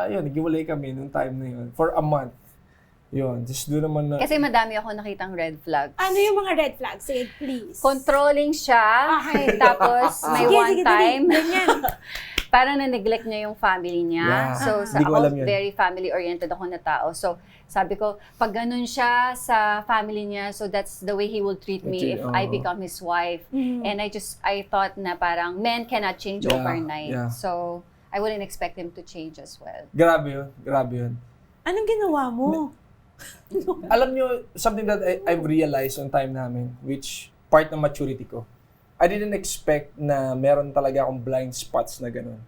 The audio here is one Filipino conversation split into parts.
yun, naghiwalay kami nung time na yun. For a month. Yun, just doon naman na... Kasi madami ako nakitang red flags. Ano yung mga red flags? Sige, please. Controlling siya. Okay. Tapos may Sige, one sige, time, dali. Ganyan. parang na-neglect niya yung family niya. Yeah. So, Hindi ko alam yun. very family-oriented ako na tao. So, sabi ko, pag ganun siya sa family niya, so that's the way he will treat me if I become his wife. And I thought na parang men cannot change overnight. Yeah. So, I wouldn't expect him to change as well. Grabe yun. Anong ginawa mo? Alam nyo, something that I've realized on time namin, which part ng maturity ko, I didn't expect na meron talaga akong blind spots na ganun.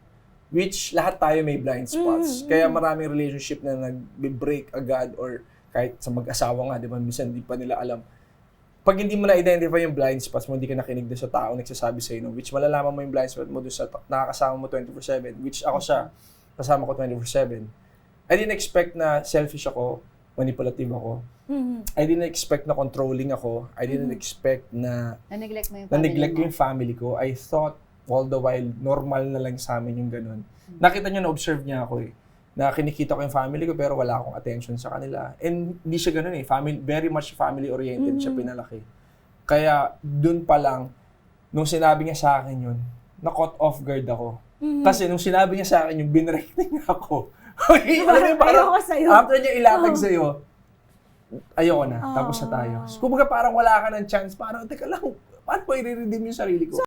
Which, lahat tayo may blind spots. Kaya maraming relationship na nag-break agad or kahit sa mag-asawa nga, di ba, minsan hindi pa nila alam. Pag hindi mo na-identify yung blind spots mo, hindi ka nakinig doon sa tao nagsasabi sa'yo, no? Which malalaman mo yung blind spot mo doon sa nakakasama mo 24/7, which ako siya, kasama ko 24/7. I didn't expect na selfish ako, manipulative ako. I didn't expect na controlling ako. I didn't expect na Na-neglect mo yung family na-neglect ko mo. yung family ko. I thought all the while, normal na lang sa amin yung ganun. Nakita niyo, na-observe niya ako eh. Na kinikita ko yung family ko pero wala akong attention sa kanila. And hindi siya ganun eh. Very much family-oriented siya pinalaki. Kaya dun pa lang, nung sinabi niya sa akin yun, na-caught off guard ako. Kasi nung sinabi niya sa akin yung binrek niya ako. Okay, alam mo, parang Ayoko sa'yo. after niya ilatag sa'yo, ayoko na, tapos na tayo. So, kumbaga parang wala ka ng chance, parang, teka lang, paano ko i-redeem yung sarili ko?